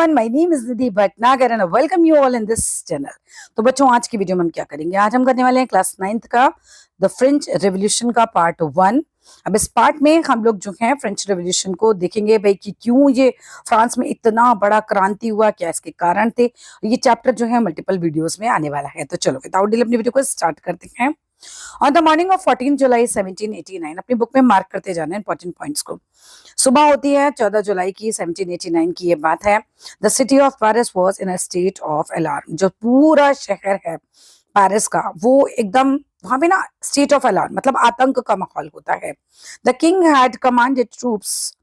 everyone, my name is Nidhi Bhatnagar and I welcome you all in this channel. तो बच्चों आज की video में हम क्या करेंगे? आज हम करने वाले हैं क्लास 9th का द फ्रेंच रेवोल्यूशन का पार्ट 1। अब इस पार्ट में हम लोग जो है फ्रेंच रेवोल्यूशन को देखेंगे भाई कि क्यों ये फ्रांस में इतना बड़ा क्रांति हुआ, क्या इसके कारण थे। ये चैप्टर जो है मल्टीपल वीडियोस में आने वाला है। तो चलो विदाउट डिले अपनी वीडियो को स्टार्ट करते हैं। ऑन द मॉर्निंग ऑफ 14 जुलाई 1789, अपनी बुक में मार्क करते जाना इंपॉर्टेंट पॉइंट्स को। सुबह होती है 14 जुलाई की 1789 की ये बात है। The city of Paris was in a state of alarm. जो पूरा शहर है पेरिस का वो एकदम वहां पे ना स्टेट ऑफ अलार्म मतलब आतंक का माहौल होता है। The king had commanded troops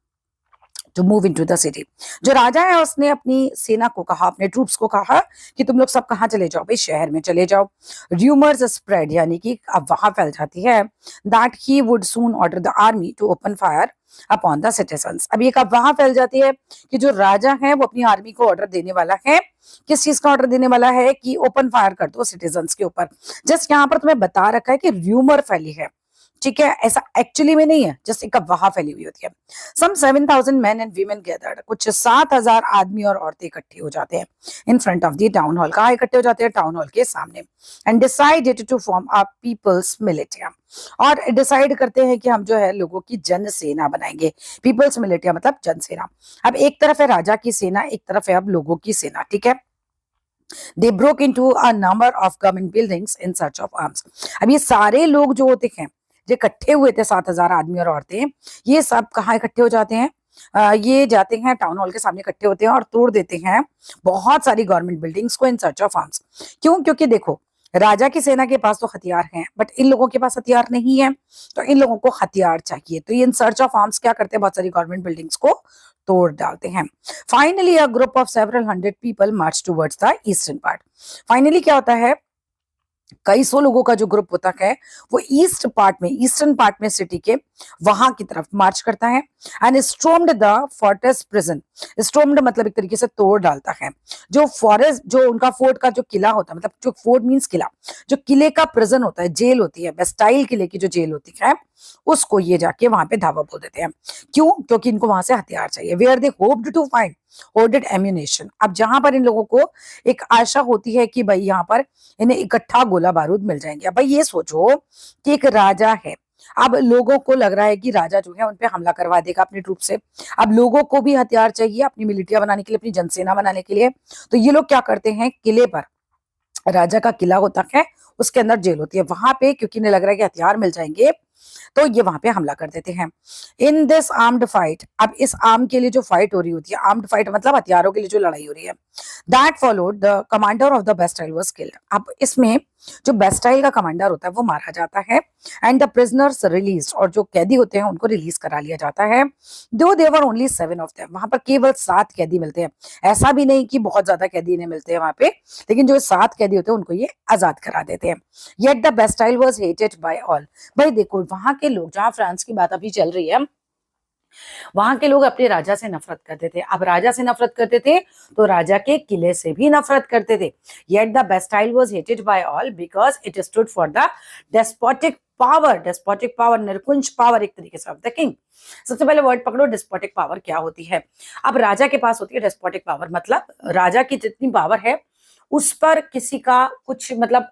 to move into the city. जो राजा है उसने अपनी सेना को कहा, अपने ट्रूप्स को कहा कि तुम लोग सब कहाँ चले जाओ भाई, शहर में चले जाओ। र्यूमर्स स्प्रेड यानी कि अब वहां फैल जाती है that he would soon order the army to open fire upon the citizens. अब ये कब वहां फैल जाती है कि जो राजा है वो अपनी आर्मी को ऑर्डर देने वाला है। किस चीज का ऑर्डर देने वाला है कि ओपन फायर कर दो सिटीजन्स के ऊपर। जस्ट यहाँ पर तुम्हें बता रखा है कि र्यूमर फैली है, ठीक है, ऐसा एक्चुअली में नहीं है, जस्ट एक वहां फैली हुई होती है। सम 7,000 men and women gathered, कुछ 7,000 आदमी और औरतें इकट्ठे हो जाते हैं in front of the town hall. कहाँ इकट्ठे हो जाते हैं? टाउन हॉल के सामने। And decided to form a people's militia, और डिसाइड करते हैं कि हम जो है लोगों की जन सेना बनाएंगे। पीपल्स मिलिटिया मतलब जन सेना। अब एक तरफ है राजा की सेना, एक तरफ है अब लोगों की सेना, ठीक है। They broke into a number of government buildings in search of arms। अब ये सारे लोग जो होते हैं जो इकट्ठे हुए थे 7,000 आदमी और औरतें, ये सब कहाँ इकट्ठे हो जाते हैं? ये जाते हैं टाउन हॉल के सामने इकट्ठे होते हैं और तोड़ देते हैं बहुत सारी गवर्नमेंट बिल्डिंग्स को इन सर्च ऑफ आर्म्स। क्यों? क्योंकि देखो राजा की सेना के पास तो हथियार हैं बट इन लोगों के पास हथियार नहीं है, तो इन लोगों को हथियार चाहिए। तो ये इन सर्च ऑफ आर्म्स क्या करते हैं? बहुत सारी गवर्नमेंट बिल्डिंग्स को तोड़ डालते हैं। Finally a group of several hundred people March towards the eastern part. Finally क्या होता है, कई सौ लोगों का जो ग्रुप होता है वो ईस्टर्न पार्ट में सिटी के वहां की तरफ मार्च करता है। And stormed the fortress prison. Stormed मतलब एक तरीके से तोड़ डालता है जो फॉरेस्ट, जो उनका फोर्ट का जो किला होता है, मतलब जो फोर्ट मींस किला, जो किले का प्रिजन होता है, जेल होती है, बेस्टाइल किले की जो जेल होती है, उसको ये जाके वहां पे धावा बोल देते हैं। क्यों? क्योंकि इनको वहां से हथियार चाहिए। Where they hoped to find hoarded ammunition. अब जहां पर इन लोगों को एक आशा होती है कि भाई यहाँ पर इन्हें इकट्ठा गोला बारूद मिल जाएंगे। अब भाई ये सोचो कि एक राजा है, अब लोगों को लग रहा है कि राजा जो है उन पे हमला करवा देगा अपने ट्रूप से। अब लोगों को भी हथियार चाहिए अपनी मिलिटिया बनाने के लिए, अपनी जनसेना बनाने के लिए। तो ये लोग क्या करते हैं, किले पर, राजा का किला होता है उसके अंदर जेल होती है, वहां पे क्योंकि इन्हें लग रहा है कि हथियार मिल जाएंगे तो ये वहां पे हमला कर देते हैं। इन दिस आर्म्ड फाइट, अब इस आर्म के लिए जो फाइट हो रही होती है, आर्म्ड फाइट मतलब हथियारों के लिए जो लड़ाई हो रही है, that followed the commander of the Bastille was killed. अब इसमें जो बेस्टाइल का कमांडर होता है वो मारा जाता है। एंड द प्रिजनर्स रिलीज, और जो कैदी होते हैं उनको रिलीज करा लिया जाता है। दो देवर ओनली 7 ऑफ देम, वहां पर केवल 7 कैदी मिलते हैं। ऐसा भी नहीं कि बहुत ज्यादा कैदी इन्हें मिलते हैं वहां पे, लेकिन जो 7 कैदी होते हैं उनको ये आजाद करा देते हैं। Yet the Bastille was hated by all. भाई देखो वहां के लोग, जहां फ्रांस की बात अभी चल रही है, वहां के लोग अपने राजा से नफरत करते थे। अब राजा से नफरत करते थे तो राजा के किले से भी नफरत करते थे। Yet the Bastille was hated by all because it stood for the despotic power. Despotic power, निरकुंज पावर एक तरीके से ऑफ द किंग। सबसे पहले वर्ड पकड़ो, डेस्पोटिक पावर क्या होती है। अब राजा के पास होती है डेस्पोटिक पावर, मतलब राजा की जितनी पावर है उस पर किसी का कुछ मतलब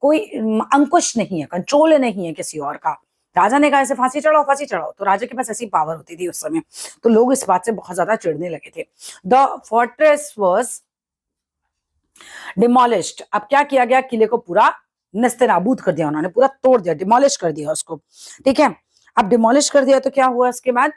कोई अंकुश नहीं है, कंट्रोल नहीं है किसी और का। राजा ने कहा ऐसे फांसी चढ़ाओ, तो राजा के पास ऐसी पावर होती थी उस समय। तो लोग इस बात से बहुत ज्यादा चिढ़ने लगे थे। The fortress was demolished. अब क्या किया गया, किले को पूरा नस्तेनाबूद कर दिया उन्होंने, पूरा तोड़ दिया, डिमोलिश कर दिया उसको, ठीक है। अब डिमोलिश कर दिया तो क्या हुआ इसके बाद,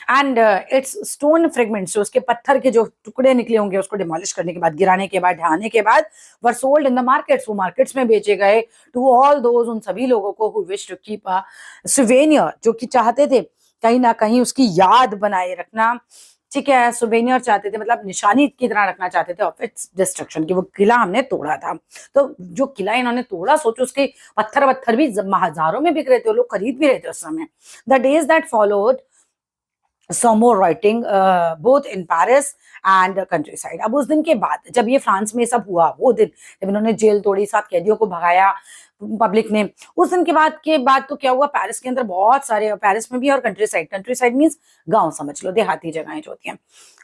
एंड इट्स स्टोन फ्रेगमेंट्स, जो उसके पत्थर के जो टुकड़े निकले होंगे उसको डिमोलिश करने के बाद, गिराने के बाद, ढहाने के बाद, were sold in the markets, वो मार्केट्स में बेचे गए। टू ऑल दोज, उन सभी लोगों को who wish to keep a souvenir, जो कि चाहते थे कहीं ना कहीं उसकी याद बनाए रखना, ठीक है। सुवेनियर चाहते थे मतलब निशानी की तरह रखना चाहते थे ऑफ इट्स डिस्ट्रक्शन, कि वो किला हमने तोड़ा था। तो जो किला इन्होंने तोड़ा, सोचो उसके पत्थर वत्थर भी हजारों में बिक रहे थे, लोग खरीद भी रहे थे उस समय। The days that followed some more writing both in Paris and countryside। अब उस दिन के बाद जब ये फ्रांस में सब हुआ, वो दिन जब इन्होंने जेल तोड़ी, 7 कैदियों को भगाया, पब्लिक ने। उस दिन के बाद तो क्या हुआ, पेरिस के अंदर बहुत सारे, पेरिस में भी और कंट्री साइड मीन्स गांव समझ लो, देहाती जगहें जो होती हैं,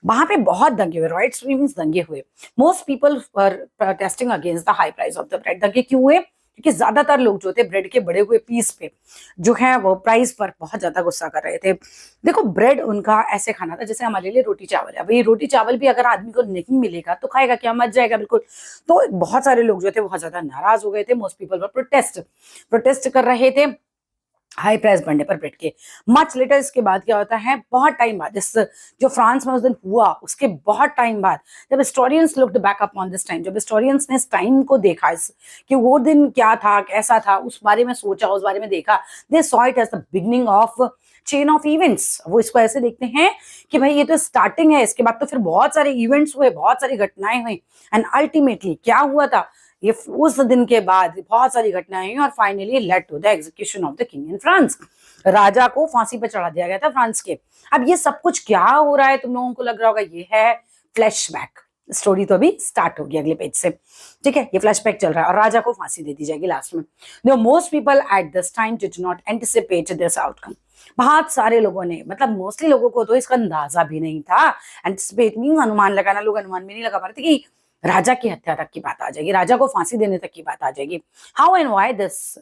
वहां पे बहुत दंगे हुए, राइट्स मीन्स दंगे हुए। Most people were protesting against the high price of the bread. दंगे क्यों हुए? क्योंकि ज्यादातर लोग जो थे ब्रेड के बड़े हुए पीस पे जो है वो प्राइस पर बहुत ज्यादा गुस्सा कर रहे थे। देखो ब्रेड उनका ऐसे खाना था जैसे हमारे लिए रोटी चावल है। अभी रोटी चावल भी अगर आदमी को नहीं मिलेगा तो खाएगा क्या, मच जाएगा बिल्कुल। तो बहुत सारे लोग जो थे बहुत ज्यादा नाराज हो गए थे। मोस्ट पीपल वर प्रोटेस्ट कर रहे थे हाई प्राइस बढ़ने पर ब्रेड के। मच लेटर इसके बाद क्या होता है, बहुत टाइम बाद, इस जो फ्रांस में उस दिन हुआ उसके बहुत टाइम बाद, जब historians looked back upon this time, जब हिस्टोरियंस ने इस टाइम को देखा, इस कि वो दिन क्या था, कैसा था, उस बारे में सोचा, उस बारे में देखा, they saw it as the beginning of chain of events. वो इसको ऐसे देखते हैं कि भाई ये तो स्टार्टिंग है, इसके बाद तो फिर बहुत सारे इवेंट्स हुए, बहुत सारी घटनाएं हुई, एंड अल्टीमेटली क्या हुआ था, ये उस दिन के बाद बहुत सारी घटनाएं हुई और finally led to the execution of the king in France. राजा को फांसी पर चढ़ा दिया गया था फ्रांस के। अब ये सब कुछ क्या हो रहा है, तुम लोगों को लग रहा होगा ये है फ्लैशबैक। स्टोरी तो अभी स्टार्ट होगी अगले पेज से, ठीक है। ये फ्लैशबैक चल रहा है और राजा को फांसी दे दी जाएगी लास्ट में। Know most people at this time did not anticipate this outcome. बहुत सारे लोगों ने, मतलब मोस्टली लोगों को तो इसका अंदाजा भी नहीं था। एंटिसिपेट मीन अनुमान लगाना, लोग अनुमान भी नहीं लगा पा रहे थे कि राजा की हत्या तक की बात आ जाएगी, राजा को फांसी देने तक की बात आ जाएगी। How and why this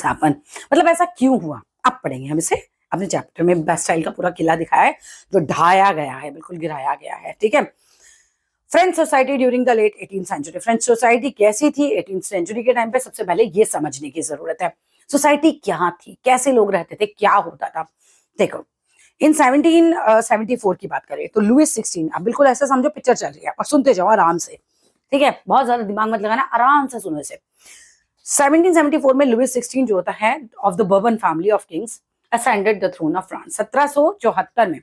happen, मतलब ऐसा क्यों हुआ, अब पढ़ेंगे हम इसे अपने चैप्टर में। बेस्टाइल का पूरा किला दिखाया है जो ढाया गया है, बिल्कुल गिराया गया है, ठीक है। French society during the late 18th century. French society कैसी थी 18th सेंचुरी के टाइम पे, सबसे पहले ये समझने की जरूरत है। सोसाइटी क्या थी, कैसे लोग रहते थे, क्या होता था। देखो इन 1774 की बात करें तो लुइस 16, अब बिल्कुल ऐसा समझो पिक्चर चल रही है और सुनते जाओ आराम से, ठीक है, बहुत ज्यादा दिमाग मत लगाना, आराम से सुनो इसे। 1774 में लुइस 16 जो होता है of the Bourbon family of kings ascended the throne of France. 1774 में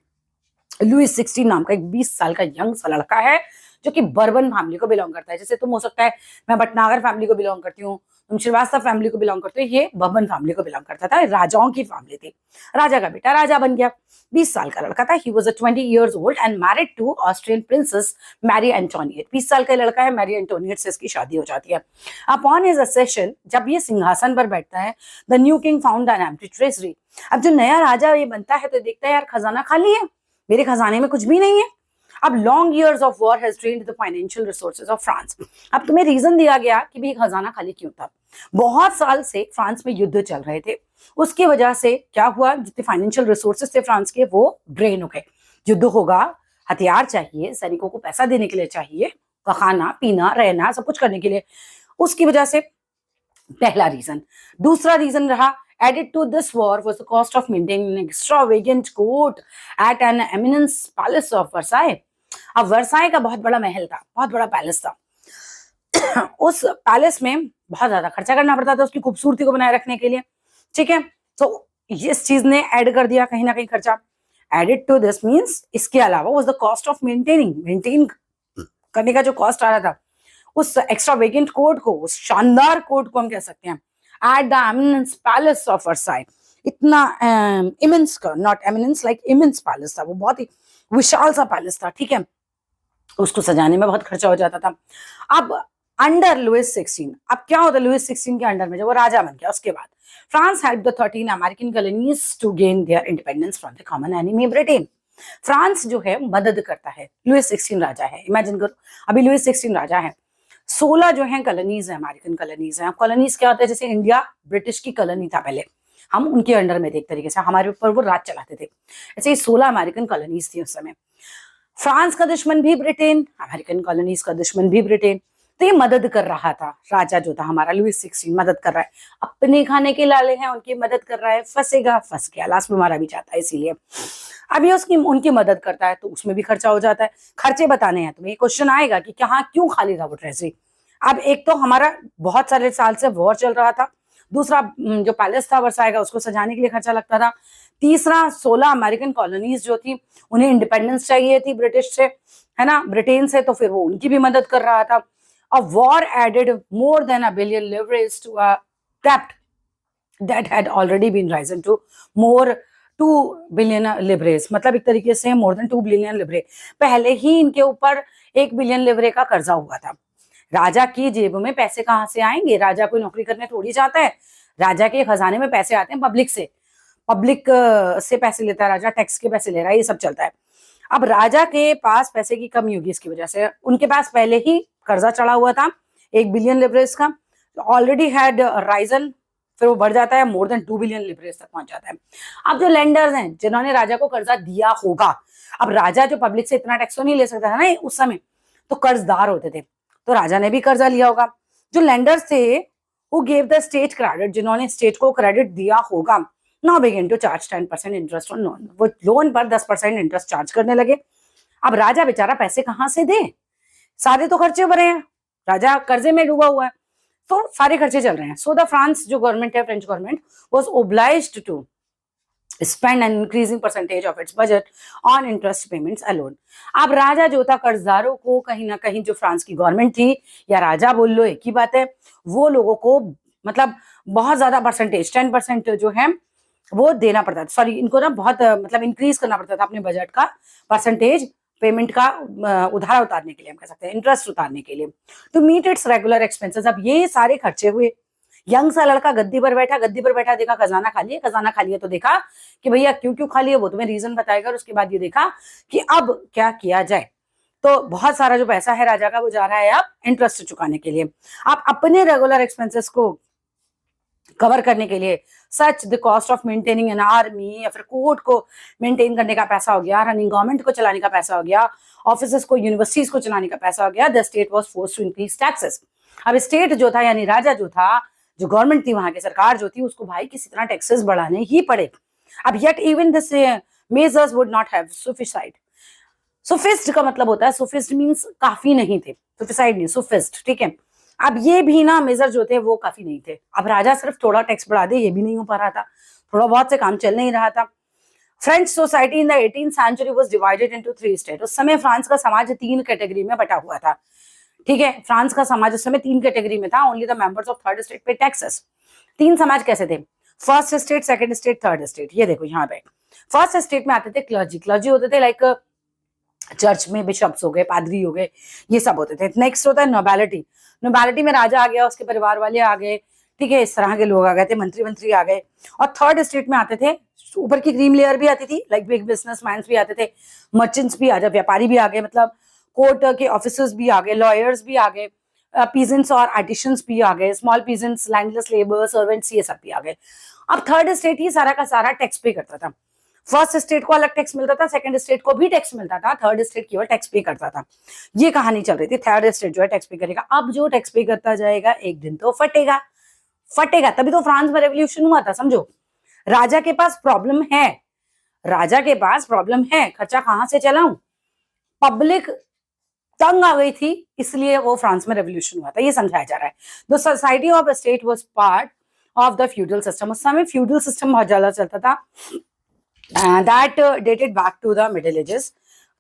लुइस 16 नाम का एक 20 साल का यंग सा लड़का है जो कि बर्बन फैमिली को बिलोंग करता है। जैसे तुम हो सकता है मैं भटनागर फैमिली को बिलोंग करती हूँ, तुम श्रीवास्तव फैमिली को बिलोंग करते हो, ये बर्बन फैमिली को बिलोंग करता था, राजाओं की फैमिली थी। राजा का बेटा राजा बन गया, 20 साल का लड़का था। He was 20 years old and married to Austrian princess Marie Antoinette. 20 साल का लड़का है, मैरी एंटोनिएट से इसकी शादी हो जाती है। अपॉन हिज असेशन, जब ये सिंहासन पर बैठता है, the new king found an empty treasury. अब जो नया राजा ये बनता है तो देखता है यार खजाना खाली है, मेरे खजाने में कुछ भी नहीं है। अब long years of war has drained the financial resources of France. अब तुम्हें रीजन दिया गया कि भाई खजाना खाली क्यों था। बहुत साल से फ्रांस में युद्ध चल रहे थे, उसकी वजह से क्या हुआ, जितने फाइनेंशियल रिसोर्सेज थे फ्रांस के वो ड्रेन हो गए। युद्ध होगा, हथियार चाहिए, सैनिकों को पैसा देने के लिए चाहिए, खाना पीना रहना सब कुछ करने के लिए, उसकी वजह से पहला रीजन। दूसरा रीजन रहा, added to this war was the cost of maintaining an extravagant court at an eminence palace of Versailles। अब वर्साई का बहुत बड़ा महल था, बहुत बड़ा पैलेस था। उस पैलेस में बहुत ज्यादा खर्चा करना पड़ता था उसकी खूबसूरती को बनाए रखने के लिए, ठीक है। तो इस चीज ने ऐड कर दिया कहीं ना कहीं खर्चा। एडेड टू दिस मींस इसके अलावा was the cost of maintain करने का जो कॉस्ट आ रहा था, उस एक्स्ट्रावेगेंट कोर्ट को, उस शानदार कोर्ट को हम कह सकते हैं, at the eminence palace of Versailles. इतना इमेंस का, not eminence like immense palace था, वो बहुत ही विशाल सा पैलेस था, ठीक है। उसको सजाने में बहुत खर्चा हो जाता था। अब अंडर लुइस 16, अब क्या होता है लुइस 16 के अंडर में, जब वो राजा बन गया उसके बाद France help the 13 American colonies to gain their independence from the common enemy Britain. France जो है मदद करता है, लुइस 16 राजा है, इमेजिन करो अभी लुइस 16 राजा है, 16 जो है कॉलोनीज है, अमेरिकन कॉलोनीज है। कॉलोनीज क्या होता है, जैसे इंडिया ब्रिटिश की कॉलोनी था पहले, हम उनके अंडर में थे एक तरीके से, हमारे ऊपर वो राज चलाते थे, ऐसे ही 16 अमेरिकन कॉलोनीज थी उस समय। फ्रांस का दुश्मन भी ब्रिटेन, अमेरिकन कॉलोनीज का दुश्मन भी ब्रिटेन, तो ये मदद कर रहा था, राजा जो था हमारा लुइस 16 मदद कर रहा है, अपने खाने के लाले हैं उनकी मदद कर रहा है, फंसेगा फंस गया, लास्ट में मारा भी जाता है, इसीलिए अब ये उसकी उनकी मदद करता है तो उसमें भी खर्चा हो जाता है। खर्चे बताने हैं तुम्हें, क्वेश्चन आएगा कि कहाँ क्यों खाली था वो ट्रेजरी। अब एक तो हमारा बहुत सारे साल से वॉर चल रहा था, दूसरा जो पैलेस था वर्साई का उसको सजाने के लिए खर्चा लगता था, तीसरा 16 अमेरिकन कॉलोनीज जो थी उन्हें इंडिपेंडेंस चाहिए थी ब्रिटिश से, है ना, ब्रिटेन से, तो फिर वो उनकी भी मदद कर रहा था। A war added more than $1 billion leverage to a debt that had already been risen to more 2 billion leverage, मतलब एक तरीके से more than 2 billion leverage, पहले ही इनके ऊपर 1 बिलियन लेवरे का कर्जा हुआ था। राजा की जेब में पैसे कहाँ से आएंगे? राजा कोई नौकरी करने थोड़ी जाता है। राजा के खजाने में पैसे आते हैं पब्लिक से, पब्लिक से पैसे लेता है राजा, टैक्स के पैसे ले रहा है, ये सब चलता है। अब राजा के पास पैसे की कमी होगी इसकी वजह से, उनके पास पहले ही कर्जा चढ़ा हुआ था 1 बिलियन लिवरेज का, ऑलरेडी हैड राइजन, फिर वो बढ़ जाता है मोर देन 2 बिलियन लिवरेज तक पहुंच जाता है। अब जो लेंडर्स हैं जिन्होंने राजा को कर्जा दिया होगा, अब राजा जो पब्लिक से इतना टैक्स तो नहीं ले सकता था ना उस समय, तो कर्जदार होते थे, तो राजा ने भी कर्जा लिया होगा। जो लेंडर्स थे who gave the state credit, जिन्होंने स्टेट को क्रेडिट दिया होगा, now begin to charge 10% interest on loan, वो लोन पर 10% इंटरेस्ट चार्ज करने लगे। अब राजा बेचारा पैसे कहां से दे, सारे तो खर्चे भरे हैं, राजा कर्जे में डूबा हुआ है, तो सारे खर्चे चल रहे हैं। सो द फ्रांस जो गवर्नमेंट है, French government was obliged to spend an increasing percentage of its budget on interest payments alone। अब राजा जो था कर्जदारों को कहीं ना कहीं, जो फ्रांस की गवर्नमेंट थी या राजा बोल लो एक ही बात है, वो लोगों को मतलब बहुत ज्यादा परसेंटेज 10% जो है वो देना पड़ता था, सॉरी इनको ना बहुत मतलब इंक्रीज करना पड़ता था अपने बजट का परसेंटेज पेमेंट का, उधार उतारने के लिए हम कह सकते हैं, इंटरेस्ट उतारने के लिए, to meet its regular expenses. अब ये सारे खर्चे हुए, यंग सा लड़का गद्दी पर बैठा देखा खजाना खाली है, खजाना खाली है, तो देखा कि भैया क्यों क्यों खाली है वो तुम्हें रीजन बताएगा, और उसके बाद ये देखा कि अब क्या किया जाए। तो बहुत सारा जो पैसा है राजा का वो जा रहा है अब इंटरेस्ट चुकाने के लिए। आप अपने रेगुलर एक्सपेंसेस को कवर करने के लिए, सच the cost of maintaining an army, या फिर कोर्ट को मेंटेन करने का पैसा हो गया, रनिंग गवर्नमेंट को चलाने का पैसा हो गया, ऑफिसेस को, यूनिवर्सिटीज को चलाने का पैसा हो गया, the state was forced to increase taxes. अब स्टेट जो था यानी राजा जो था, जो गवर्नमेंट थी वहां की सरकार जो थी, उसको भाई किसी तरह टैक्सेस बढ़ाने ही पड़े। अब yet even this measures would not have sufficed. Sufficed का मतलब होता है, सुफिस्ट मींस काफी नहीं थे, सुफिसाइड नहीं, सुफिस्ट, ठीक है। अब ये भी ना मेजर जो थे वो काफी नहीं थे। अब राजा सिर्फ थोड़ा टैक्स बढ़ा दे ये भी नहीं हो पा रहा था, थोड़ा बहुत से काम चल नहीं रहा था। French society in the 18th century was divided into 3 state. उस समय फ्रांस का समाज 3 कैटेगरी में बटा हुआ था, ठीक है। फ्रांस का समाज उस समय 3 कैटेगरी में था, only the members of third state पे टैक्सेस। 3 समाज कैसे थे? First state, second state, third state. ये देखो यहाँ पे फर्स्ट स्टेट में आते थे क्लर्जी, क्लर्जी होते थे लाइक चर्च में बिशप्स हो गए, पादरी हो गए, ये सब होते थे। नेक्स्ट होता है नोबैलिटी, नोबैलिटी में राजा आ गया, उसके परिवार वाले आ गए, ठीक है, इस तरह के लोग आ गए थे, मंत्री आ गए। और थर्ड स्टेट में आते थे, ऊपर की क्रीम लेयर भी आती थी, लाइक बिग बिजनेसमैन भी आते थे, मर्चेंट्स भी आ गए, व्यापारी भी आ गए, मतलब कोर्ट के ऑफिसर्स भी आ गए, लॉयर्स भी आ गए, पीजेंट्स और आर्टिशंस भी आ गए, small peasants, landless labour, servants, ये सब भी आ गए। अब थर्ड स्टेट ही सारा का सारा टैक्स पे करता था। फर्स्ट स्टेट को अलग टैक्स मिलता था, सेकंड स्टेट को भी टैक्स मिलता था, थर्ड स्टेट केवल टैक्स पे करता था। ये कहानी चल रही थी, थर्ड स्टेट जो है टैक्स पे करेगा। अब जो टैक्स पे करता जाएगा एक दिन तो फटेगा, फटेगा। तभी तो फ्रांस में रेवोल्यूशन हुआ था, समझो। राजा के पास प्रॉब्लम है, राजा के पास प्रॉब्लम है, खर्चा कहां से चलाऊं, पब्लिक तंग आ गई थी, इसलिए वो फ्रांस में रेवोल्यूशन हुआ था, ये समझाया जा रहा है। The society of state was part of the feudal system. उस समय फ्यूडल सिस्टम बहुत ज्यादा चलता था, that dated back to the middle ages,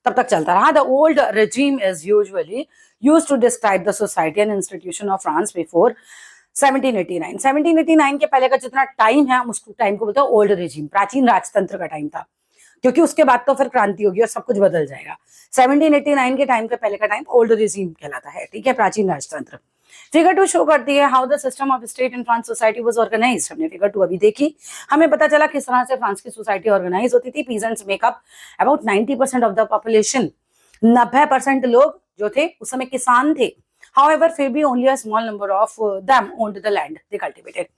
तब तक चलता रहा। The old regime is usually used to describe the society and institution of France before 1789। 1789 के पहले का जितना टाइम है हम उस टाइम को बोलते हैं ओल्ड रेजिम, प्राचीन राजतंत्र का टाइम था, क्योंकि उसके बाद तो फिर क्रांति होगी और सब कुछ बदल जाएगा। 1789 के टाइम के पहले का टाइम ओल्ड रेजिम कहलाता है, ठीक है, प्राचीन राजतंत्र। फिगर 2 शो करती है how the system of state in France society was organized. हमने फिगर 2 अभी देखी, हमें पता चला किस तरह से फ्रांस की सोसाइटी ऑर्गेनाइज होती थी। Peasants makeup about 90% of the population, 90% लोग जो थे उस समय किसान थे। However, फिर भी only a small number of them owned the land they cultivated।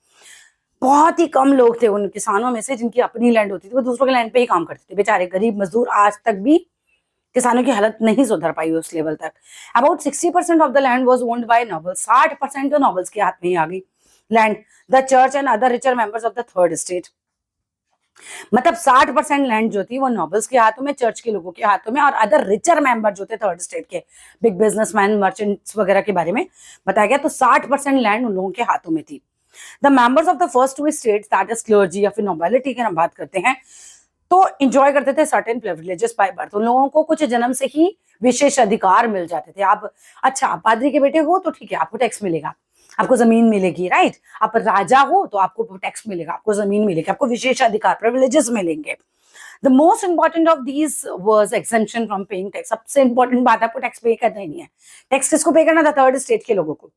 बहुत ही कम लोग थे उन किसानों में से जिनकी अपनी लैंड होती थी, वो दूसरों के लैंड पे ही काम करते थे। बेचारे गरीब मजदूर, आज तक भी किसानों की हालत नहीं सुधर पाई उस लेवल तक। About 60% of the land was owned by nobles. 60% तो नोबल्स के हाथ में ही आ गई land. The church and other richer members of the third state, मतलब 60% लैंड जो थी वो नोबल्स के हाथों में, चर्च के लोगों के हाथों में, और अदर रिचर मेंबर जो थे थर्ड स्टेट के, बिग बिजनेसमैन, मर्चेंट्स वगैरह के बारे में बताया गया। तो 60% लैंड उन लोगों के हाथों में थी। The members of the first 2 states, that is clergy या फिर नोबिलिटी की हम बात करते हैं, तो इंजॉय करते थे सर्टेन प्रिविलेजेस बाय बर्थ। उन लोगों को कुछ जन्म से ही विशेष अधिकार मिल जाते थे। आप अच्छा, आप पादरी के बेटे हो तो ठीक है, आपको टैक्स मिलेगा, आपको जमीन मिलेगी, राइट। आप राजा हो तो आपको टैक्स मिलेगा, आपको जमीन मिलेगी, आपको विशेष अधिकार, प्रिविलेजेस मिलेंगे। The most important of these was exemption from paying tax. सबसे इंपॉर्टेंट बात आपको टैक्स पे करना ही नहीं है। टैक्स किसको पे करना था? थर्ड स्टेट के लोगों को,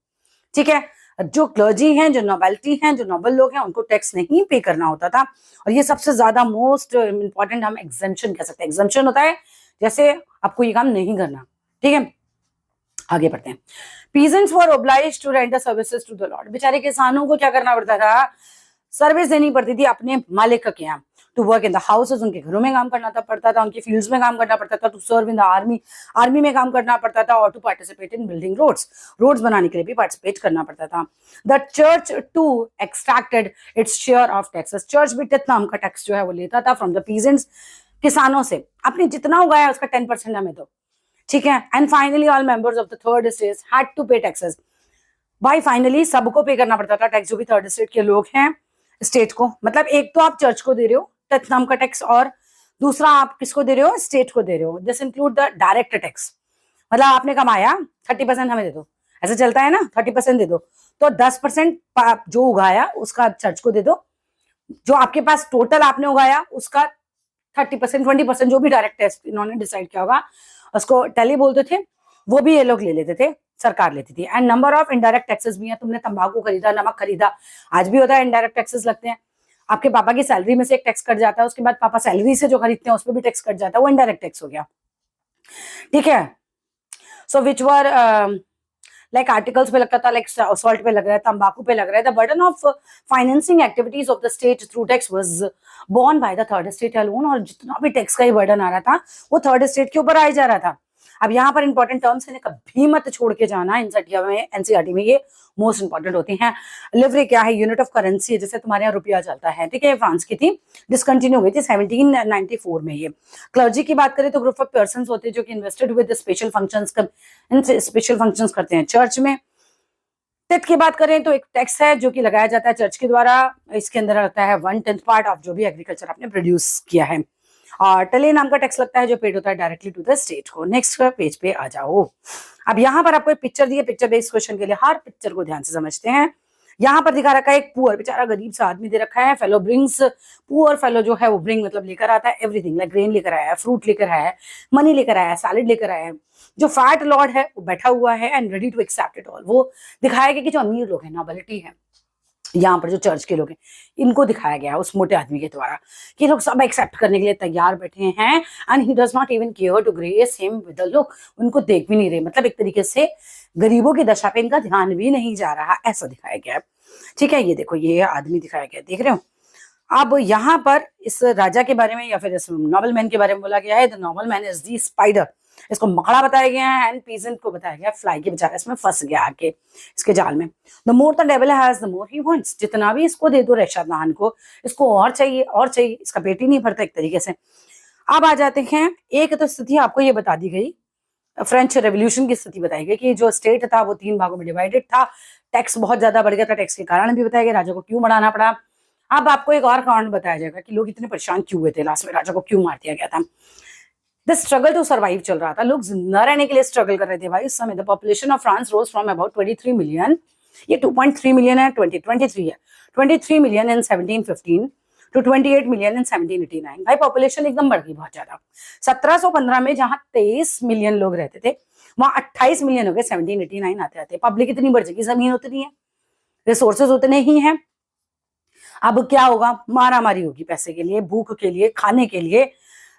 ठीक है। जो क्लर्जी हैं, जो नोबेलिटी हैं, जो नोबल लोग हैं, उनको टैक्स नहीं पे करना होता था। और ये सबसे ज्यादा मोस्ट इंपॉर्टेंट हम एग्जेम्पशन कह सकते हैं। एग्जेम्पशन होता है जैसे आपको ये काम नहीं करना, ठीक है। आगे बढ़ते हैं। Peasants were obliged to render services to the lord. बेचारे किसानों को क्या करना पड़ता था? सर्विस देनी पड़ती थी अपने मालिक के यहाँ। To work in the houses, उनके घरों में काम करना पड़ता था, उनके फील्ड्स में काम करना पड़ता था। To serve in the army, army में काम करना पड़ता था। और to participate in building roads, roads बनाने के लिए भी पार्टिसिपेट करना पड़ता था। The church to extracted its share of taxes. Church भी टिथ नाम का टैक्स जो है वो लेता था फ्रॉम द पीजेंट्स, किसानों से। आपने जितना उगाया उसका 10% हमें दो, ठीक है। And finally all members of the third state had to pay taxes. भाई फाइनली सबको पे करना पड़ता था टैक्स, जो भी थर्ड स्टेट के लोग हैं स्टेट को। मतलब एक तो आप चर्च को दे रहे हो टच नाम का टैक्स, और दूसरा आप किसको दे रहे हो? स्टेट को दे रहे हो। This include the direct tax. मतलब आपने कमाया 30% हमें दे दो, ऐसे चलता है ना, 30% दे दो, तो 10% जो उगाया उसका चर्च को दे दो। जो आपके पास टोटल आपने उगाया उसका 30%, 20% जो भी डायरेक्ट टैक्स इन्होंने डिसाइड किया होगा, उसको टैली बोलते थे, वो भी ये लोग ले लेते थे, सरकार लेती थी। And number of indirect taxes भी है। तुमने तंबाकू खरीदा, नमक खरीदा, आज भी होता है, इनडायरेक्ट टैक्सेस लगते हैं। आपके पापा की सैलरी में से एक टैक्स कट जाता है, उसके बाद पापा सैलरी से जो खरीदते हैं उस पर भी टैक्स कट जाता है, वो इनडायरेक्ट टैक्स हो गया, ठीक है। सो विच वर लाइक आर्टिकल्स पे लगता था, लाइक सॉल्ट पे लग रहा है, तंबाकू पे लग रहा है। The burden of financing activities of the state through tax was borne by the third state alone. और जितना भी टैक्स का ही बर्डन आ रहा था वो थर्ड स्टेट के ऊपर आ जा रहा था। अब यहाँ पर इंपॉर्टेंट टर्म्स है, कभी मत छोड़ के जाना एनसीईआरटी में, एनसीईआरटी में ये मोस्ट इंपॉर्टेंट होती हैं। लिवरी क्या है? यूनिट ऑफ करेंसी है, जैसे तुम्हारे यहाँ रुपया चलता है, ठीक है। फ्रांस की थी, डिसकंटिन्यू हुई थी 1794 में ये। क्लर्जी की बात करें तो ग्रुप ऑफ पर्संस होते हैं जो कि invested with special functions, special functions करते हैं चर्च में। टेथ की बात करें तो एक टैक्स है जो कि लगाया जाता है चर्च के द्वारा। इसके अंदर लगता है 1/10 पार्ट ऑफ जो भी एग्रीकल्चर आपने प्रोड्यूस किया है। और टले नाम का टैक्स लगता है जो पेड होता है डायरेक्टली टू द स्टेट को। नेक्स्ट पेज पे आ जाओ। अब यहाँ पर आपको एक पिक्चर दी है, पिक्चर बेस्ड क्वेश्चन के लिए हर पिक्चर को ध्यान से समझते हैं। यहाँ पर दिखा रखा है एक पुअर, बेचारा गरीब सा आदमी दे रखा है। फेलो ब्रिंग्स, पुअर फेलो जो है वो ब्रिंग मतलब लेकर आता है एवरीथिंग, लाइक ग्रेन लेकर आया है, फ्रूट लेकर आया है, मनी लेकर आया है, सैलेड लेकर आया है। जो फैट लॉर्ड है वो बैठा हुआ है and ready to accept it all. वो दिखाया गया कि जो अमीर लोग हैं, नोबिलिटी है, यहाँ पर जो चर्च के लोग हैं, इनको दिखाया गया उस मोटे आदमी के द्वारा कि लोग सब एक्सेप्ट करने के लिए तैयार बैठे हैं। And he does not even care to grace him with the look. उनको देख भी नहीं रहे, मतलब एक तरीके से गरीबों की दशा पे इनका ध्यान भी नहीं जा रहा, ऐसा दिखाया गया है, ठीक है। ये देखो, ये आदमी दिखाया गया, देख रहे हो। अब यहाँ पर इस राजा के बारे में या फिर इस नॉबल मैन के बारे में बोला गया है, the noble man is the spider. इसको मकड़ा बताया गया है एंड पीजेंट को बताया गया फ्लाई, के बेचारा इसमें फंस गया आके इसके जाल में। The more the devil has the more he wants. जितना भी इसको दे दो रेशादान को, इसको और चाहिए और चाहिए, इसका पेट ही नहीं भरता एक तरीके से। अब आ जाते हैं, एक तो स्थिति आपको ये बता दी गई, फ्रेंच रेवोल्यूशन की स्थिति बताई गई कि जो स्टेट था वो 3 भागों में डिवाइडेड था। टैक्स बहुत ज्यादा बढ़ गया था, टैक्स के कारण भी बताया गया, राजा को क्यों बढ़ाना पड़ा। अब आपको एक और कारण बताया जाएगा कि लोग इतने परेशान क्यों हुए थे, लास्ट में राजा को क्यों मार दिया गया था। द स्ट्रगल टू सर्वाइव चल रहा था, लोग जिंदा रहने के लिए स्ट्रगल कर रहे थे भाई उस समय। The population of France rose from about 23 million, ये 2.3 मिलियन है, 2023 है, 23 million in 1715 to 28 million in 1789। भाई पॉपुलेशन एकदम बढ़ गई बहुत ज्यादा। 1715 में जहां 23 मिलियन लोग रहते थे, वहां 28 मिलियन हो गए 1789 आते आते। पब्लिक इतनी बढ़ जाएगी, जमीन उतनी है, रिसोर्सेज उतने ही हैं। अब क्या होगा? मारा मारी होगी पैसे के लिए, भूख के लिए, खाने के लिए।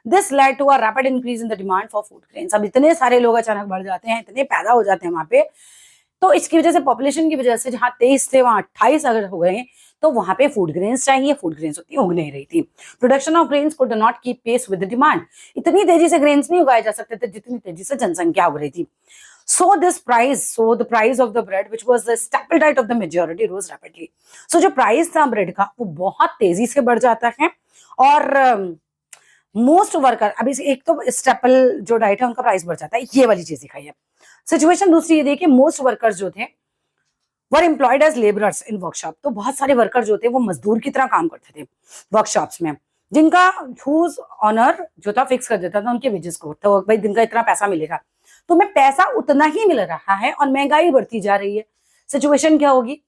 This led to a rapid increase in the demand for food grains. अब इतने सारे लोग अचानक बढ़ जाते हैं, इतने पैदा हो जाते हैं वहां पे, तो इसकी वजह से, पॉपुलेशन की वजह से, जहां 23 थे वहां 28 अगर हो गए, तो वहां पे फूड ग्रेन्स चाहिए, फूड ग्रेन्स उतनी उग नहीं रही थी। Production of grains could not keep pace with the demand. इतनी तेजी से ग्रेन्स नहीं उगाए जा सकते थे जितनी तेजी से जनसंख्या उग रही थी। So the price of the bread, which was the staple diet of the majority, rose rapidly. So जो प्राइस था ब्रेड का वो बहुत तेजी से बढ़ जाता है। और मोस्ट वर्कर, अभी एक तो स्टेपल जो डाइट है उनका प्राइस बढ़ जाता है, ये वाली चीज दिखाई है। सिचुएशन दूसरी ये देखिए, मोस्ट वर्कर्स जो थे were employed as labourers in workshop. तो बहुत सारे वर्कर जो थे वो मजदूर की तरह काम करते थे वर्कशॉप्स में, जिनका हुज ऑनर जो था फिक्स कर देता था उनके वेजेस को। तो भाई दिन का इतना पैसा मिलेगा, तुम्हें पैसा उतना ही मिल रहा है और महंगाई बढ़ती जा रही है। सिचुएशन क्या होगी?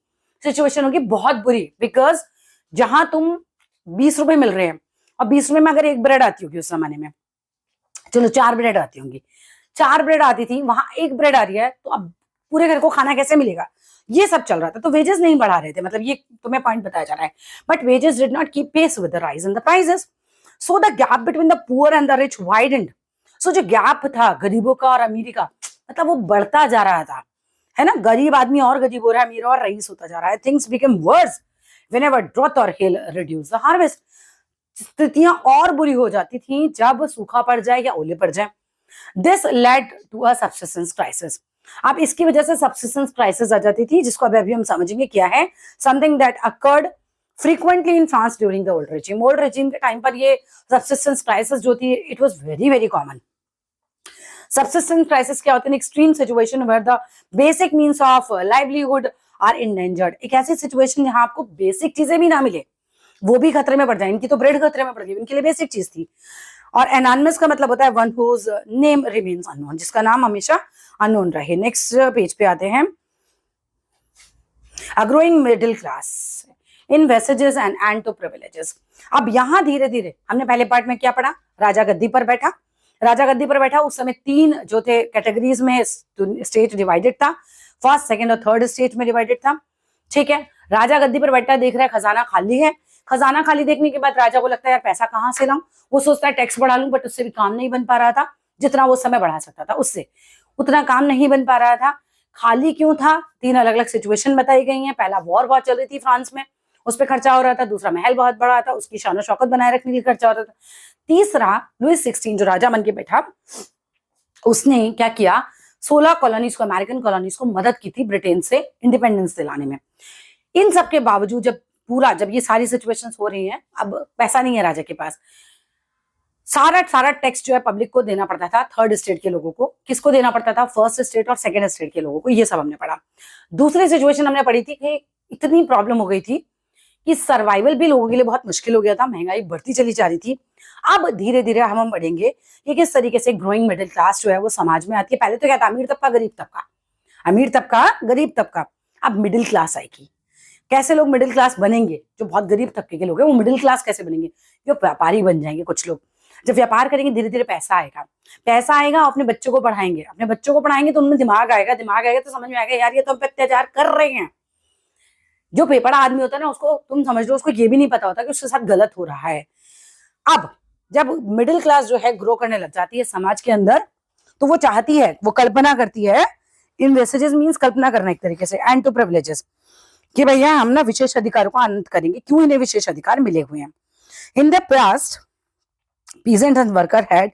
सिचुएशन होगी बहुत बुरी, बिकॉज जहां तुम 20 रुपए मिल रहे हैं और 20 रुपए में अगर एक ब्रेड आती होगी उस जमाने में, चलो 4 ब्रेड आती होंगी, 4 ब्रेड आती थी, वहां एक ब्रेड आ रही है, तो अब पूरे घर को खाना कैसे मिलेगा? ये सब चल रहा था, तो वेजेस नहीं बढ़ा रहे थे, मतलब ये तुम्हें पॉइंट बताया जा रहा है। But wages did not keep pace with the rise in the prices, so the gap between the poor and the rich widened. So जो गैप था गरीबों का और अमीरी का, मतलब वो बढ़ता जा रहा था, है ना। गरीब आदमी और गरीब हो रहा है, अमीर और रईस होता जा रहा है। Things become verse whenever drought और हेल रिड्यूस द हार्वेस्ट। स्थितियां और बुरी हो जाती थी जब सूखा पड़ जाए या ओले पड़ जाए। This led to a subsistence crisis. अब इसकी वजह से सब्सिस्टेंस क्राइसिस आ जाती थी, जिसको अभी हम समझेंगे क्या है। Something that occurred frequently in France during the old regime. Old regime के टाइम पर ये सब्सिस्टेंस क्राइसिस जो थी, it was very very common. Subsistence crisis क्या होता है? Extreme situation where the basic means of livelihood are endangered. एक ऐसी सिचुएशन जहां आपको बेसिक चीजें भी ना मिले, वो भी खतरे में पड़ जाए। इनकी तो ब्रेड खतरे में पड़ गई, इनके लिए बेसिक चीज थी। और एनॉनिमस का मतलब होता है one whose name remains unknown, जिसका नाम हमेशा अननोन रहे। नेक्स्ट पेज पे आते हैं। A growing middle class in envisages and end to privileges. अब यहां धीरे धीरे हमने पहले पार्ट में क्या पढ़ा? राजा गद्दी पर बैठा। राजा गद्दी पर बैठा, उस समय 3 जो थे कैटेगरीज में स्टेट डिवाइडेड था। फर्स्ट, सेकंड और थर्ड स्टेट में डिवाइडेड था। ठीक है, राजा गद्दी पर बैठा, देख रहा है खजाना खाली है। खजाना खाली देखने के बाद राजा को लगता है यार पैसा कहां से लाऊं। वो सोचता है टैक्स बढ़ा लूं, बट उससे भी काम नहीं बन पा रहा था। जितना वो समय बढ़ा सकता था उससे उतना काम नहीं बन पा रहा था। खाली क्यों था? 3 अलग अलग सिचुएशन बताई गई हैं। पहला, वॉर बहुत चल रही थी फ्रांस में, उस पर खर्चा हो रहा था। दूसरा, महल बहुत बड़ा था, उसकी शान शौकत बनाए रखने के लिए खर्चा हो रहा था। तीसरा, लुइस 16 जो राजा बन के बैठा, उसने क्या किया? 16 कॉलोनीज को, अमेरिकन कॉलोनीज को मदद की थी ब्रिटेन से इंडिपेंडेंस दिलाने में। इन सब के बावजूद जब ये सारी सिचुएशंस हो रही हैं, अब पैसा नहीं है राजा के पास, सारा टैक्स जो है पब्लिक को देना पड़ता था। थर्ड स्टेट के लोगों को किसको देना पड़ता था? फर्स्ट स्टेट और सेकंड स्टेट के लोगों को। ये सब हमने पढ़ा। दूसरी सिचुएशन हमने पढ़ी थी कि इतनी प्रॉब्लम हो गई थी कि सर्वाइवल भी लोगों के लिए बहुत मुश्किल हो गया था, महंगाई बढ़ती चली जा रही थी। अब धीरे धीरे हम बढ़ेंगे कि किस तरीके से ग्रोइंग मिडिल क्लास जो है वो समाज में आती है। पहले तो क्या था? अमीर तबका, गरीब तबका, अमीर तबका, गरीब तबका। अब मिडिल क्लास आएगी। कैसे लोग मिडिल क्लास बनेंगे? जो बहुत गरीब तबके के लोग हैं वो मिडिल क्लास कैसे बनेंगे? जो व्यापारी बन जाएंगे कुछ लोग। जब व्यापार करेंगे धीरे धीरे पैसा आएगा, पैसा आएगा, अपने बच्चों को पढ़ाएंगे, अपने बच्चों को पढ़ाएंगे तो उनमें दिमाग आएगा, दिमाग आएगा तो समझ में आएगा यार ये तो हम पे अत्याचार कर रहे हैं। जो पेपड़ा आदमी होता है ना, उसको तुम समझ लो, उसको ये भी नहीं पता होता कि उसके साथ गलत हो रहा है। अब जब मिडिल क्लास जो है ग्रो करने लग जाती है समाज के अंदर, तो वो चाहती है, वो कल्पना करती है, इन वेसेजेस मीन्स कल्पना करना एक तरीके से, एंड टू प्रिविलेजेस, कि भैया हम ना विशेष अधिकारों को आनंद करेंगे। क्यों इन्हें विशेष अधिकार मिले हुए हैं? In the past peasant and worker had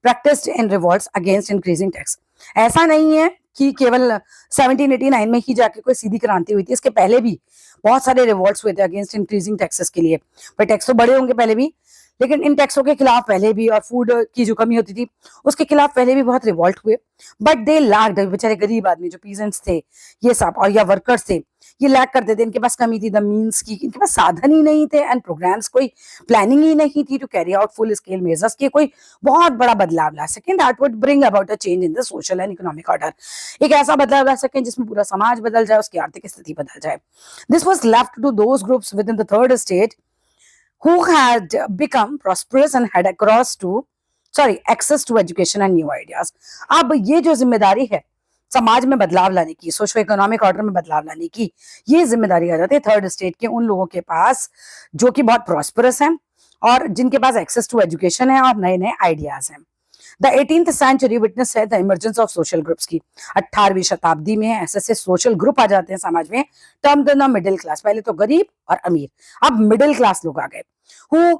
practiced in revolts against increasing tax। ऐसा नहीं है कि केवल 1789 में ही जाके कोई सीधी क्रांति हुई थी, इसके पहले भी बहुत सारे रिवॉल्ट्स हुए थे अगेंस्ट इंक्रीजिंग टैक्सेस के लिए। पर टैक्स तो बड़े होंगे पहले भी, लेकिन इन टैक्सों के खिलाफ पहले भी, और फूड की जो कमी होती थी उसके खिलाफ पहले भी बहुत रिवॉल्ट हुए। बट दे लैक्ड, बेचारे गरीब आदमी जो पीजेंट्स थे ये सब, और या वर्कर्स थे, ये लैक करते थे। इनके पास कमी थी द मीन्स की, इनके पास साधन ही नहीं थे, एंड प्रोग्राम्स, कोई प्लानिंग ही नहीं थी to carry out full scale measures के कोई बहुत बड़ा बदलाव ला सकें that would bring about a change in the social and economic order. एक ऐसा बदलाव ला सकें जिसमें पूरा समाज बदल जाए, उसकी आर्थिक स्थिति बदल जाए। This was left to those groups within the third state who had become prosperous and had access to education and new ideas। अब ये जो जिम्मेदारी है समाज में बदलाव लाने की, सोशो इकोनॉमिक ऑर्डर में बदलाव लाने की, ये जिम्मेदारी आ जाती है थर्ड स्टेट के उन लोगों के पास जो कि बहुत प्रॉस्परस हैं और जिनके पास एक्सेस टू एजुकेशन है और नए नए आइडियाज हैं। द 18th सेंचुरी विटनेस है the emergence of social groups की। 18वीं शताब्दी में ऐसे ऐसे सोशल ग्रुप आ जाते हैं समाज में, टर्म द मिडिल क्लास। पहले तो गरीब और अमीर, अब मिडिल क्लास लोग आ गए, who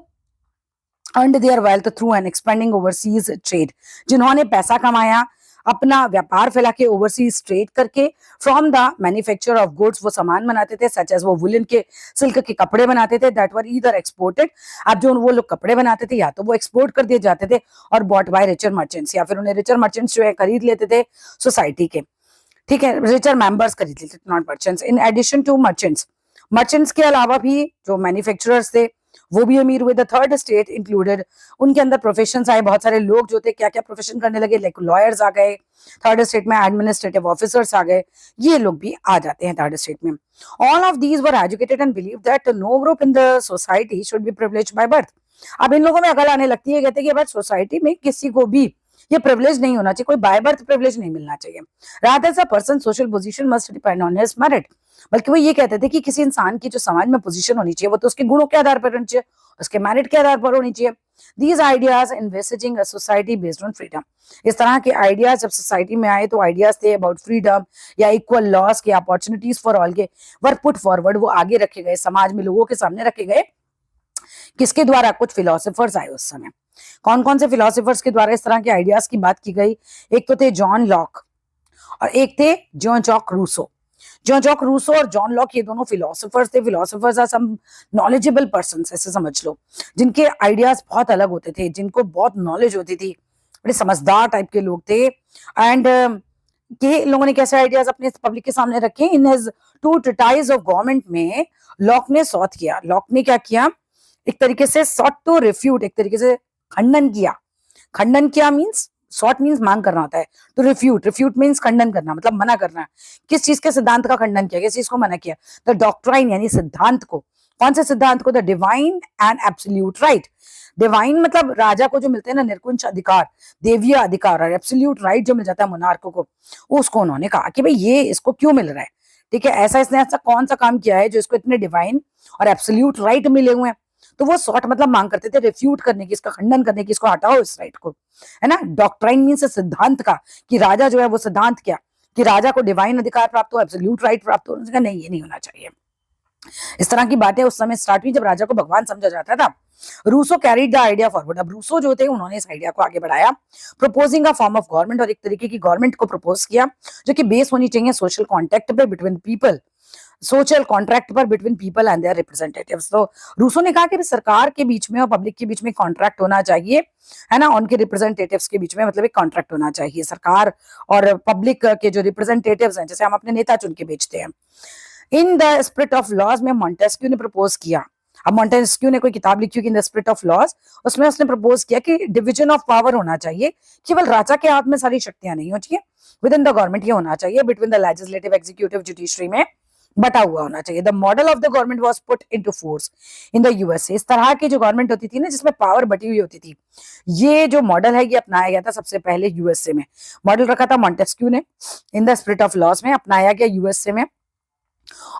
earned their wealth through an expanding overseas trade। जिन्होंने पैसा कमाया अपना व्यापार फैला के ओवरसीज ट्रेड करके, from the manufacture of goods, वो सामान बनाते थे, सच एज वो वुलन के, सिल्क के कपड़े बनाते थे, दैट वर ईदर एक्सपोर्टेड। अब जो वो लोग कपड़े बनाते थे या तो वो एक्सपोर्ट कर दिए जाते थे और बॉट बाय रिचर मर्चेंट्स, या फिर उन्हें रिचर मर्चेंट्स जो है खरीद लेते थे सोसाइटी के, ठीक है, रिचर मेंबर्स खरीद लेते थे, not merchants. In addition to merchants के अलावा भी जो मैन्युफैक्चरर्स थे वो भी अमीर हुए। द थर्ड स्टेट इंक्लूडेड, उनके अंदर प्रोफेशंस आए, बहुत सारे लोग जो थे क्या क्या प्रोफेशन करने लगे, लाइक लॉयर्स आ गए थर्ड स्टेट में, एडमिनिस्ट्रेटिव ऑफिसर्स आ गए, ये लोग भी आ जाते हैं थर्ड स्टेट में। All of these were educated and believe that no group in the society should be privileged by birth. अब इन लोगों में अकल आने लगती है, कहते हैं कि भाई सोसाइटी में किसी को भी ये प्रिविलेज नहीं होना चाहिए, कोई बाय बर्थ प्रिविलेज नहीं मिलना चाहिए। Rather a person social position must depend on his merit. बल्कि वो ये कहते थे कि किसी इंसान की जो समाज में पोजीशन होनी चाहिए वो तो उसके गुणों के आधार पर होनी चाहिए, उसके मेरिट के आधार पर होनी चाहिए। These ideas envisaging a society based on freedom. इस तरह के आइडियाज जब सोसाइटी में आए तो आइडियाज थे अबाउट फ्रीडम या इक्वल लॉस के, अपॉर्चुनिटीज फॉर ऑल के वर पुट फॉरवर्ड, वो आगे रखे गए, समाज में लोगों के सामने रखे गए। किसके द्वारा? कुछ फिलोसोफर्स आए उस समय। कौन कौन से फिलोसोफर्स के द्वारा इस तरह के आइडियाज की बात की गई? एक तो थे जॉन लॉक और एक थे John Jacques Rousseau. John Jacques Rousseau और जॉन लॉक ये दोनों फिलोसोफर्स थे। Philosophers are some knowledgeable persons, ऐसे समझ लो, जिनके आइडियाज बहुत अलग होते थे, जिनको बहुत नॉलेज होती थी, बड़े समझदार टाइप के लोग थे। एंड ये लोगों ने कैसे आइडियाज अपने पब्लिक के सामने रखे? In his two treatise of government में लॉक ने सॉट किया। लॉक ने क्या किया? एक तरीके से सॉट टू रिफ्यूट, एक तरीके से खंडन किया। खंडन किया मीन्स, सॉट मीन्स मांग करना होता है, तो रिफ्यूट, रिफ्यूट मीन्स खंडन करना, मतलब मना करना। किस चीज के सिद्धांत का खंडन किया? किस चीज को मना किया? द डॉक्ट्राइन, यानी सिद्धांत को। कौन से सिद्धांत को? The divine and absolute right. Divine मतलब राजा को जो मिलते हैं ना निर्कुंज अधिकार, देवीय अधिकार, और एब्सोल्यूट राइट जो मिल जाता है मोनार्क को, उसको उन्होंने कहा कि भाई ये इसको क्यों मिल रहा है, ठीक है, ऐसा इसने ऐसा कौन सा काम किया है जो इसको इतने डिवाइन और एब्सोल्यूट राइट मिले हुए हैं। तो वो सॉर्ट मतलब मांग करते थे रिफ्यूट करने की, इसका खंडन करने की, इसको हटाओ इस राइट को, है ना। डॉक्ट्राइन मीन्स सिद्धांत का, कि राजा जो है वो सिद्धांत क्या, कि राजा को डिवाइन अधिकार प्राप्त हो, एब्सोल्यूट राइट प्राप्त हो। उन्होंने कहा नहीं, ये नहीं होना चाहिए। इस तरह की बातें उस समय स्टार्ट हुई जब राजा को भगवान समझा जाता था। Rousseau carried the idea forward. अब रूसो जो थे उन्होंने इस आइडिया को आगे बढ़ाया, proposing a form of government, और एक तरीके की गवर्नमेंट को प्रपोज किया जो कि बेस होनी चाहिए सोशल कॉन्टेक्ट पे बिटवीन पीपल, सोशल कॉन्ट्रैक्ट पर between people and their representatives. तो रूसो ने कहा कि सरकार के बीच में और पब्लिक के बीच में कॉन्ट्रैक्ट होना चाहिए, है ना, उनके रिप्रेजेंटेटिव्स के बीच में, मतलब एक कॉन्ट्रैक्ट होना चाहिए सरकार और पब्लिक के जो रिप्रेजेंटेटिव्स हैं, जैसे हम अपने नेता चुन के भेजते हैं। In the spirit of laws में मॉन्टेस्क्यू ने प्रपोज किया। अब मॉन्टेस्क्यू ने कोई किताब लिखी होगी in the spirit of laws, उसमें उसने प्रपोज किया कि डिवीजन ऑफ पावर होना चाहिए, केवल राजा के हाथ में सारी शक्तियां नहीं होती है, विद इन द गवर्नमेंट ये होना चाहिए, between the legislative, executive, judiciary में बटा हुआ होना चाहिए। The model of the government was put into force in the USA. इस तरह की जो गवर्नमेंट होती थी ना जिसमें पावर बटी हुई होती थी, ये जो मॉडल है ये अपनाया गया था सबसे पहले यूएसए में। मॉडल रखा था मॉन्टेस्क्यू ने, in the spirit of laws में अपनाया गया यूएसए में।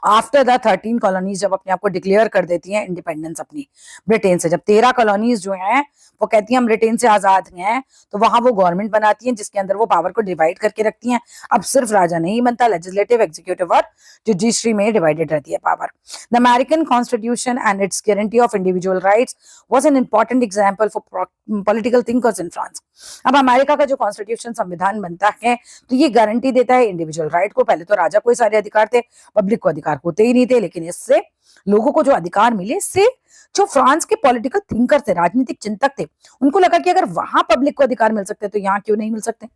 आफ्टर द 13 कॉलोनीज जब अपने आप को डिक्लेयर कर देती हैं इंडिपेंडेंस अपनी ब्रिटेन से, जब 13 कॉलोनीज जो हैं वो कहती हैं हम ब्रिटेन से आजाद हैं, तो वहां वो गवर्नमेंट बनाती हैं जिसके अंदर वो पावर को डिवाइड करके रखती हैं। अब सिर्फ राजा नहीं बनता, लेजिस्लेटिव, एग्जीक्यूटिव और जुडिशरी में डिवाइडेड रहती है power. The American constitution and it's guarantee of individual rights was an important example for political thinkers in France. अब अमेरिका का जो कॉन्स्टिट्यूशन संविधान बनता है तो ये गारंटी देता है इंडिविजुअल राइट को। पहले तो राजा को ही सारे अधिकार थे, पब्लिक को अधिकार होते ही नहीं थे, लेकिन इससे लोगों को जो अधिकार मिले, इससे जो फ्रांस के पॉलिटिकल थिंकर थे, राजनीतिक चिंतक थे, उनको लगा कि अगर वहां पब्लिक को अधिकार मिल सकते तो यहाँ क्यों नहीं मिल सकते।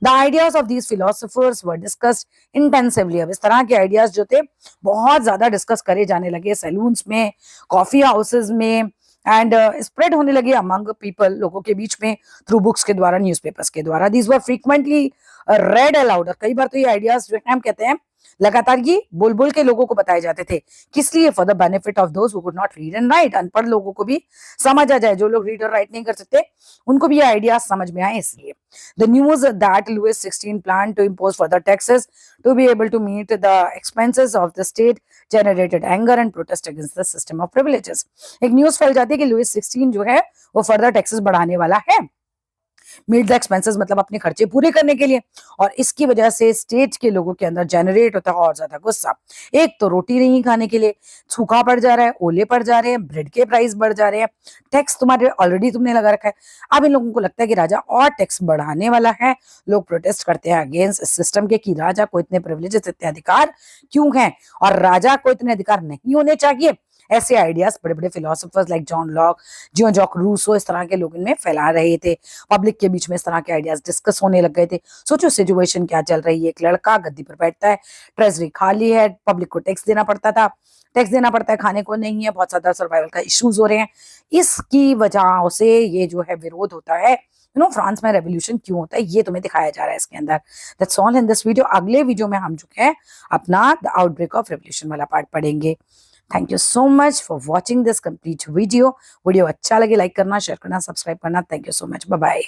The ideas of these philosophers were discussed intensively. अब इस तरह के आइडियाज जो थे बहुत ज्यादा डिस्कस करे जाने लगे सैलून्स में, कॉफी हाउसेज में, एंड स्प्रेड होने लगे अमंग पीपल, लोगों के बीच में, थ्रू बुक्स के द्वारा, न्यूज़पेपर्स के द्वारा। These were frequently red allowed. कई बार तो ये आइडियाज जो हम कहते हैं लगातार ये बोल बोल के लोगों को बताए जाते थे। किस लिए? For the benefit of those who could not read and right. अनपढ़ लोगों को भी समझ आ जाए, जो लोग रीड और राइट नहीं कर सकते उनको भी ये आइडियाज समझ में आए इसलिए। The news that Louis 16 plan to impose further taxes to be able to meet the expenses of the state generated anger and protest against the system of privileges. एक न्यूज फैल जाती है कि लुइस 16 जो है वो फर्दर टैक्सेस बढ़ाने वाला है, मीट द एक्सपेंसेस मतलब अपने खर्चे पूरे करने के लिए, और इसकी वजह से स्टेट के लोगों के अंदर जनरेट होता है और ज्यादा गुस्सा। एक तो रोटी नहीं खाने के लिए, सूखा पड़ जा रहा है, ओले पड़ जा रहे हैं, ब्रेड के प्राइस बढ़ जा रहे हैं, टैक्स तुम्हारे ऑलरेडी तुमने लगा रखा है। अब इन लोगों को लगता है कि राजा और टैक्स बढ़ाने वाला है। लोग प्रोटेस्ट करते हैं अगेंस्ट सिस्टम के कि राजा को इतने प्रिविलेजेस, इतने अधिकार क्यों हैं और राजा को इतने अधिकार नहीं होने चाहिए। ऐसे आइडियाज बड़े बड़े फिलोसोफर्स लाइक जॉन लॉक, जियो जॉक रूसो, इस तरह के लोग इनमें फैला रहे थे। पब्लिक के बीच में इस तरह के आइडियाज डिस्कस होने लग गए थे। सोचो सिचुएशन क्या चल रही है, एक लड़का गद्दी पर बैठता है, ट्रेजरी खाली है, पब्लिक को टैक्स देना पड़ता था, टैक्स देना पड़ता है, खाने को नहीं है, बहुत ज्यादा सर्वाइवल का इश्यूज हो रहे हैं। इसकी वजह से ये जो है विरोध होता है। फ्रांस में रेवोल्यूशन क्यों होता है ये तुम्हें दिखाया जा रहा है इसके अंदर। That's all in this video. अगले वीडियो में हम जो है अपना द आउटब्रेक ऑफ रेवोल्यूशन वाला पार्ट पढ़ेंगे। Thank you so much for watching this complete video. Video अच्छा लगे लाइक करना, शेयर करना, सब्सक्राइब करना। Thank you so much, bye bye.